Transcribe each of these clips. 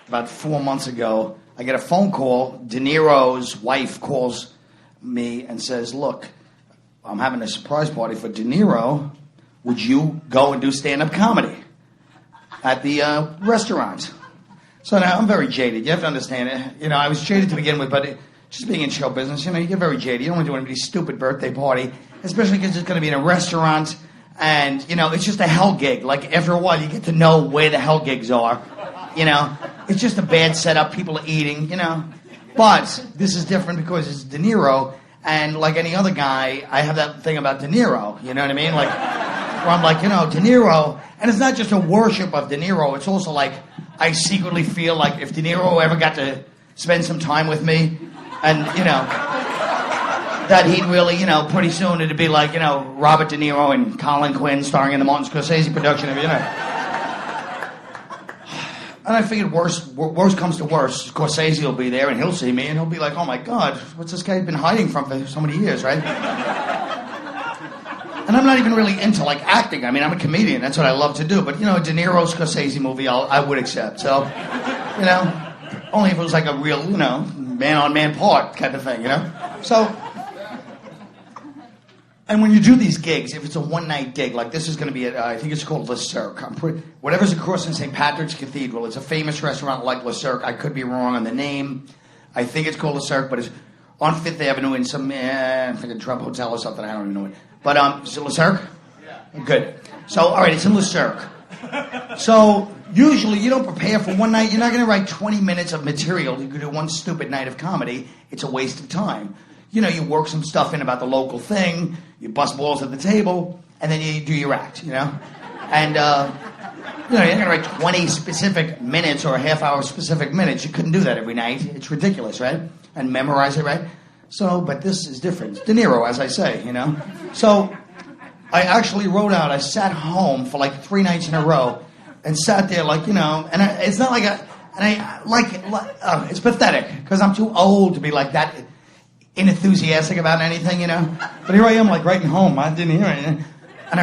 about 4 months ago, I get a phone call. De Niro's wife calls me and says, look, I'm having a surprise party for De Niro. Would you go and do stand-up comedy at the restaurant? So now I'm very jaded. You have to understand it. You know, I was jaded to begin with, but just being in show business, you know, you get very jaded. You don't want to do anybody's stupid birthday party, especially because it's going to be in a restaurant. And, you know, it's just a hell gig. Like, after a while, you get to know where the hell gigs are. You know, it's just a bad setup. People are eating, you know. But this is different because it's De Niro. And like any other guy, I have that thing about De Niro. You know what I mean? Like, where I'm like, you know, De Niro. And it's not just a worship of De Niro. It's also like, I secretly feel like if De Niro ever got to spend some time with me, and, you know, that he'd really, you know, pretty soon it'd be like, you know, Robert De Niro and Colin Quinn starring in the Martin Scorsese production of, you know. And I figured worst comes to worst, Scorsese will be there and he'll see me and he'll be like, oh my God, what's this guy been hiding from for so many years, right? And I'm not even really into, like, acting. I mean, I'm a comedian. That's what I love to do. But, you know, a De Niro Scorsese movie, I would accept. So, you know, only if it was like a real, you know, man-on-man part kind of thing, you know? So, and when you do these gigs, if it's a one-night gig, like this is going to be at, I think it's called Le Cirque. Whatever's across in St. Patrick's Cathedral, it's a famous restaurant like Le Cirque. I could be wrong on the name. I think it's called Le Cirque, but it's on Fifth Avenue in some, I think a Trump Hotel or something, I don't even know it. But, is it Le Cirque? Yeah. Good. So, all right, it's in Le Cirque. So, usually you don't prepare for one night. You're not going to write 20 minutes of material. You could do one stupid night of comedy. It's a waste of time. You know, you work some stuff in about the local thing, you bust balls at the table, and then you do your act, you know? And, you know, you're not going to write 20 specific minutes or a half-hour specific minutes. You couldn't do that every night. It's ridiculous, right? And memorize it, right? So, but this is different. De Niro, as I say, you know? So, I actually wrote out, I sat home for like 3 nights in a row and sat there like, you know, and it's not like it's pathetic because I'm too old to be like that enthusiastic about anything, you know? But here I am, like, writing home. I didn't hear it. And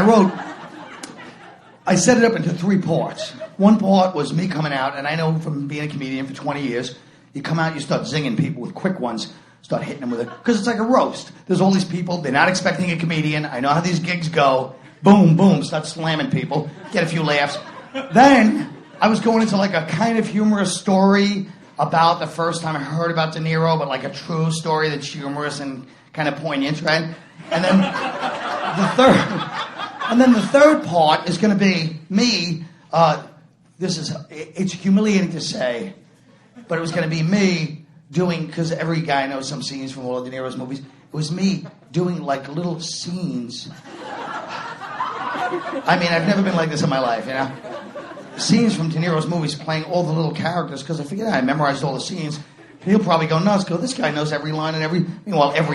I set it up into 3 parts. One part was me coming out, and I know from being a comedian for 20 years, you come out, you start zinging people with quick ones, start hitting them with it, because it's like a roast. There's all these people, they're not expecting a comedian. I know how these gigs go. Boom, boom, start slamming people, get a few laughs. Then I was going into like a kind of humorous story about the first time I heard about De Niro, but like a true story that's humorous and kind of poignant, right? And then the third part is going to be me. It's humiliating to say, but it was going to be me doing, because every guy knows some scenes from all of De Niro's movies. It was me doing like little scenes. I mean, I've never been like this in my life, you know? Scenes from De Niro's movies, playing all the little characters, because I figured I memorized all the scenes. He'll probably go nuts, this guy knows every line and every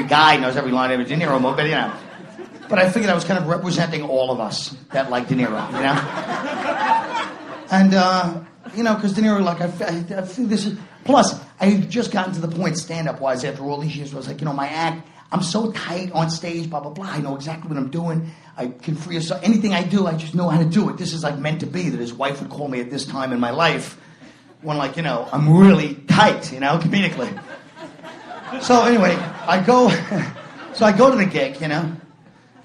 guy knows every line of every De Niro movie, but, you know. But I figured I was kind of representing all of us that like De Niro, you know? And, you know, because De Niro, like, I think this is... Plus, I had just gotten to the point, stand-up-wise, after all these years, where I was like, you know, my act, I'm so tight on stage, blah, blah, blah. I know exactly what I'm doing. I can free yourself. Anything I do, I just know how to do it. This is, like, meant to be, that his wife would call me at this time in my life when, like, you know, I'm really tight, you know, comedically. So, anyway, I go to the gig, you know.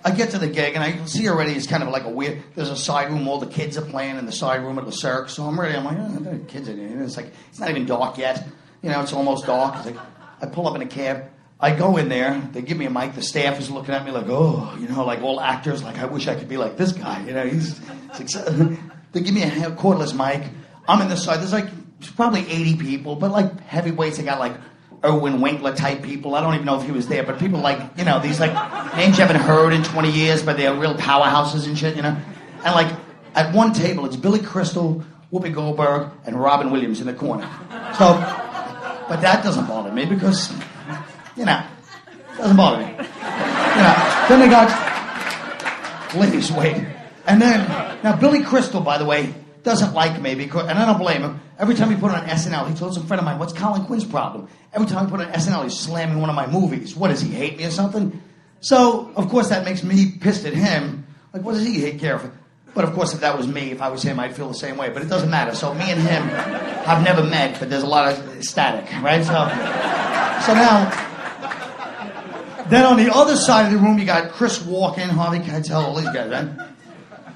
I get to the gig, and I see already it's kind of like a weird... There's a side room, all the kids are playing in the side room at the Cirque. So I'm ready. I'm like, oh, there are kids in here. It's like, it's not even dark yet. You know, it's almost dark. It's like, I pull up in a cab. I go in there. They give me a mic. The staff is looking at me like, oh, you know, like all actors. Like, I wish I could be like this guy. You know, they give me a cordless mic. I'm in the side. There's like probably 80 people, but like heavyweights. They got like Erwin Winkler type people. I don't even know if he was there, but people like, you know, these like names you haven't heard in 20 years, but they're real powerhouses and shit, you know. And like at one table, it's Billy Crystal, Whoopi Goldberg, and Robin Williams in the corner. So, but that doesn't bother me because, you know, it doesn't bother me. You know, then they got, ladies, wait. And then, now Billy Crystal, by the way, doesn't like me because, and I don't blame him. Every time he put on SNL, he told some friend of mine, what's Colin Quinn's problem? Every time he put on SNL, he's slamming one of my movies. What, does he hate me or something? So, of course, that makes me pissed at him. Like, what does he care for? But of course, if that was me, if I was him, I'd feel the same way. But it doesn't matter. So me and him have never met, but there's a lot of static, right? So now, then on the other side of the room, you got Chris Walken, Harvey Keitel, all these guys, right?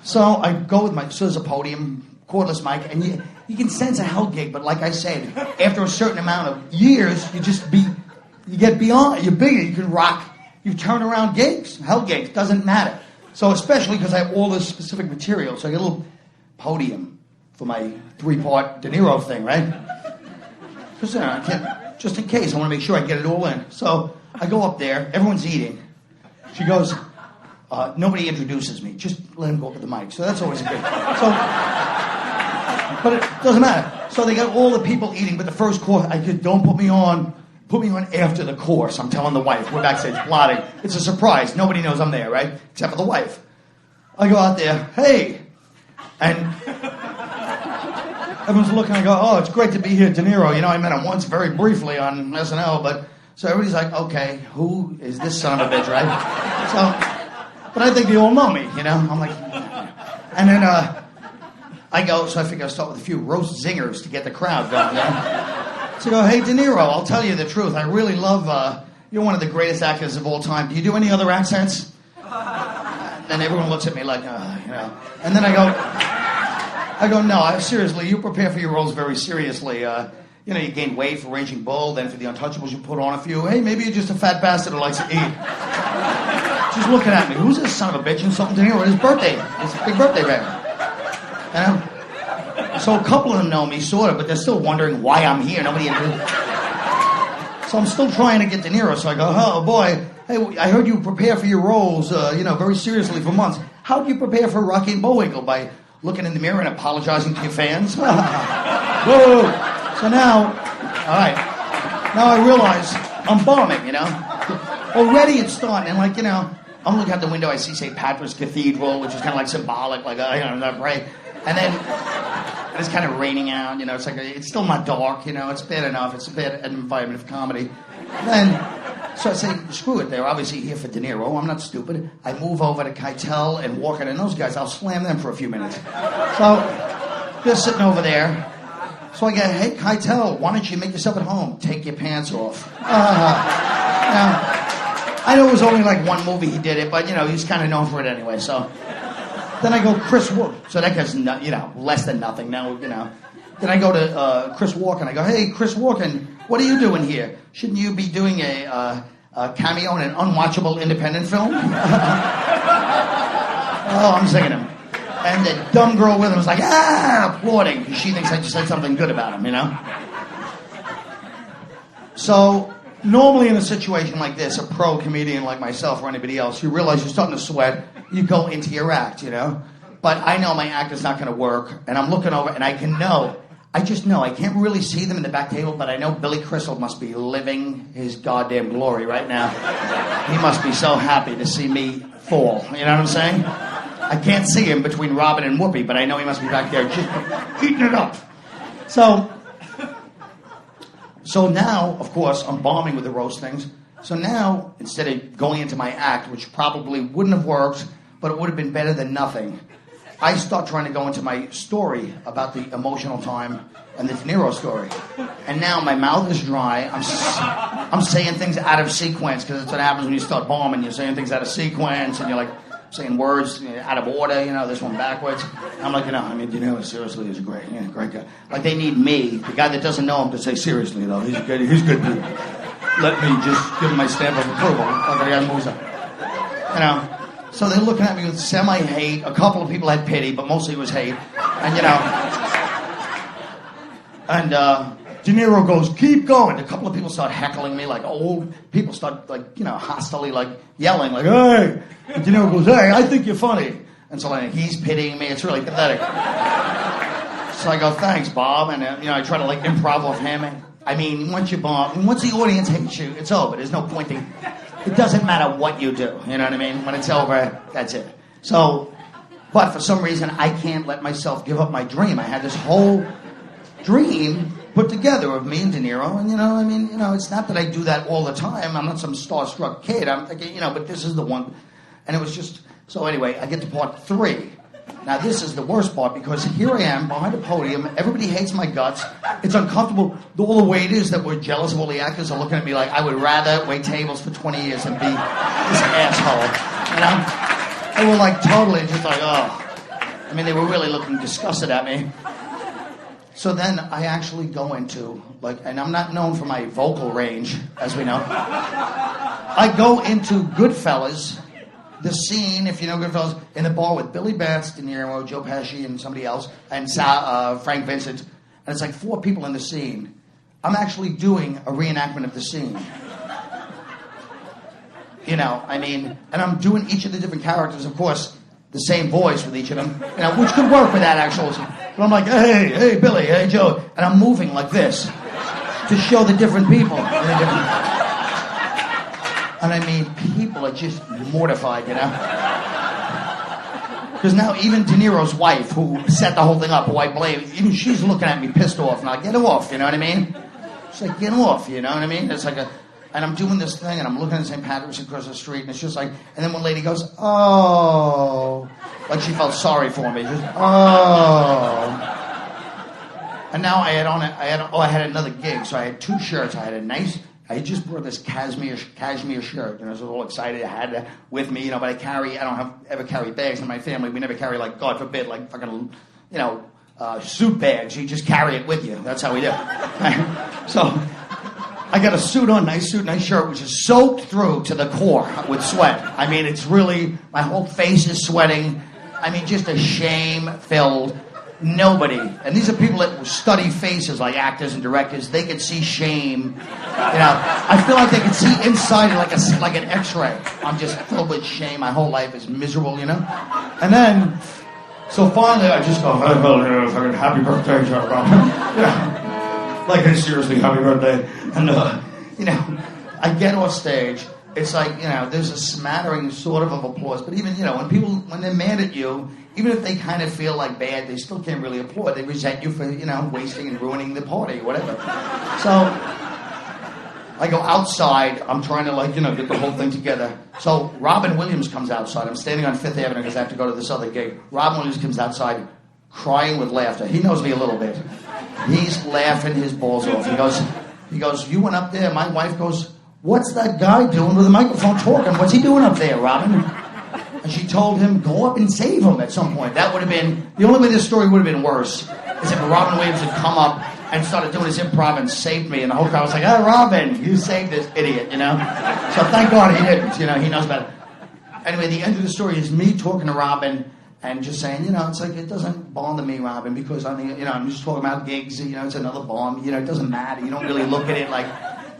So I go with so there's a podium, cordless mic, and you can sense a hell gig. But like I said, after a certain amount of years, you get beyond, you're bigger, you can rock, you turn around gigs, hell gigs, doesn't matter. So especially because I have all this specific material, so I get a little podium for my 3-part De Niro thing, right? Because I can't, just in case, I want to make sure I get it all in. So I go up there, everyone's eating. She goes, nobody introduces me, just let him go up with the mic. So that's always a good. But it doesn't matter. So they got all the people eating, but the first course, don't put me on. Put me on after the course. I'm telling the wife. We're backstage plotting. It's a surprise. Nobody knows I'm there, right? Except for the wife. I go out there, hey. And everyone's looking. I go, oh, it's great to be here, De Niro. You know, I met him once very briefly on SNL. But so everybody's like, okay, who is this son of a bitch, right? So, but I think they all know me, you know. I'm like, and then I go, so I figure I'll start with a few roast zingers to get the crowd going, you know? So I go, hey, De Niro, I'll tell you the truth. I really love, you're one of the greatest actors of all time. Do you do any other accents? And everyone looks at me like, you know. And then I go, no, seriously, you prepare for your roles very seriously. You know, you gain weight for Raging Bull, then for The Untouchables, you put on a few. Hey, maybe you're just a fat bastard who likes to eat. She's looking at me. Who's this son of a bitch? Insulting De Niro? It's his birthday. It's a big birthday baby. You know? So a couple of them know me, sort of, but they're still wondering why I'm here. So I'm still trying to get De Niro. So I go, oh boy, hey, I heard you prepare for your roles, you know, very seriously for months. How do you prepare for Rocky and Bullwinkle? By looking in the mirror and apologizing to your fans? Whoa! So now, all right, now I realize I'm bombing, you know. Already it's starting, and like, you know, I'm looking out the window, I see St. Patrick's Cathedral, which is kind of like symbolic, like, you know, right? And then it's kind of raining out, you know, it's still not dark, you know, it's bad enough, it's a bad environment of comedy. Then, so I say, screw it, they're obviously here for De Niro, I'm not stupid. I move over to Keitel and Walken and those guys, I'll slam them for a few minutes. So, they're sitting over there. So I go, hey, Keitel, why don't you make yourself at home? Take your pants off. Now, I know it was only like one movie he did it, but, you know, he's kind of known for it anyway, so. Then I go, Chris Walken. So that guy's, you know, less than nothing now, you know. Then I go to Chris Walken. I go, hey, Chris Walken, what are you doing here? Shouldn't you be doing a cameo in an unwatchable independent film? Oh, I'm singing him. And the dumb girl with him was like, applauding, because she thinks I just said something good about him, you know? So, normally in a situation like this, a pro comedian like myself or anybody else, you realize you're starting to sweat, you go into your act, you know? But I know my act is not going to work, and I'm looking over, and I just know, I can't really see them in the back table, but I know Billy Crystal must be living his goddamn glory right now. He must be so happy to see me fall, you know what I'm saying? I can't see him between Robin and Whoopi, but I know he must be back there just heating it up. So now, of course, I'm bombing with the roast things. So now, instead of going into my act, which probably wouldn't have worked, but it would have been better than nothing, I start trying to go into my story about the emotional time and the De Niro story. And now my mouth is dry. I'm saying things out of sequence, because that's what happens when you start bombing. You're saying things out of sequence, and you're like saying words out of order, you know, this one backwards. I'm like, you know, I mean, De Niro seriously is a great guy. Like, they need me, the guy that doesn't know him, to say seriously, though. He's good dude. Let me just give him my stamp of approval. Like, I got moves up. You know? So they're looking at me with semi-hate. A couple of people had pity, but mostly it was hate. And, you know, and De Niro goes, keep going. A couple of people start heckling me, like old people start, like, you know, hostilely, like, yelling, like, hey. And De Niro goes, hey, I think you're funny. And so, like, he's pitying me. It's really pathetic. So I go, thanks, Bob. And, you know, I try to, like, improv with him. And, I mean, once you bomb, once the audience hates you, it's over. There's no pointing. It doesn't matter what you do, you know what I mean? When it's over, that's it. So, but for some reason, I can't let myself give up my dream. I had this whole dream put together of me and De Niro, and, you know, I mean, you know, it's not that I do that all the time. I'm not some starstruck kid. I'm thinking, you know, but this is the one. And it was just, so anyway, I get to part 3. Now, this is the worst part, because here I am behind a podium. Everybody hates my guts. It's uncomfortable. All the waiters that were jealous of all the actors are looking at me like I would rather wait tables for 20 years than be this asshole. You know? They were like totally just like, oh. I mean, they were really looking disgusted at me. So then I actually go into, like, and I'm not known for my vocal range, as we know. I go into Goodfellas, the scene, if you know Goodfellas, in the bar with Billy Batts, De Niro, Joe Pesci, and somebody else, and Frank Vincent. And it's like 4 people in the scene. I'm actually doing a reenactment of the scene. You know, I mean, and I'm doing each of the different characters, of course, the same voice with each of them, you know, which could work for that actual scene. But I'm like, hey, Billy, hey, Joe. And I'm moving like this to show the different people. And I mean, people are just mortified, you know? Because now even De Niro's wife, who set the whole thing up, who I blame, even she's looking at me pissed off. And I get off, you know what I mean? She's like, get off, you know what I mean? It's like and I'm doing this thing, and I'm looking at St. Patrick's across the street, and it's just like, and then one lady goes, oh, like she felt sorry for me. Just, oh. And now I had another gig, so I had 2 shirts. I just brought this cashmere shirt, and I was all excited. I had it with me, you know, but I don't ever carry bags in my family. We never carry, like, God forbid, like fucking, you know, suit bags. You just carry it with you. That's how we do. So I got a suit on, nice shirt, which is soaked through to the core with sweat. I mean, it's really, my whole face is sweating. I mean, just a shame-filled. Nobody, and these are people that study faces like actors and directors, they could see shame. You know, I feel like they could see inside like an x-ray. I'm just filled with shame. My whole life is miserable, you know? And then, so finally I just go, fucking happy birthday, Rob. Yeah. Like, seriously, happy birthday. And, you know, I get off stage. It's like, you know, there's a smattering sort of applause. But even, you know, when they're mad at you, even if they kind of feel like bad, they still can't really applaud. They resent you for, you know, wasting and ruining the party or whatever. So I go outside. I'm trying to, like, you know, get the whole thing together. So Robin Williams comes outside. I'm standing on 5th Avenue because I have to go to this other gig. Robin Williams comes outside crying with laughter. He knows me a little bit. He's laughing his balls off. He goes, you went up there. My wife goes, what's that guy doing with the microphone talking? What's he doing up there, Robin? And she told him, go up and save him at some point. That would have been, the only way this story would have been worse is if Robin Williams had come up and started doing his improv and saved me. And the whole crowd was like, oh, Robin, you saved this idiot, you know? So thank God he didn't, you know, he knows better. Anyway, the end of the story is me talking to Robin and just saying, you know, it's like, it doesn't bother me, Robin, because I'm just talking about gigs, you know, it's another bomb, you know, it doesn't matter. You don't really look at it like,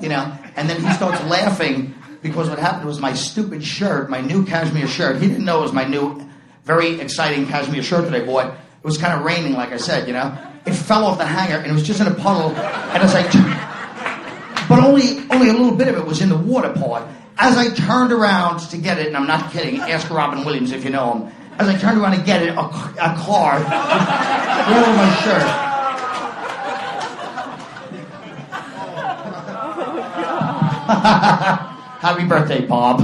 you know. And then he starts laughing because what happened was my stupid shirt, my new cashmere shirt, he didn't know it was my new, very exciting cashmere shirt that I bought. It was kind of raining, like I said, you know. It fell off the hanger, and it was just in a puddle, and it's like, but only a little bit of it was in the water part. As I turned around to get it, and I'm not kidding, ask Robin Williams if you know him, as I turned around to get it, a car ran over my shirt. Happy birthday, Bob.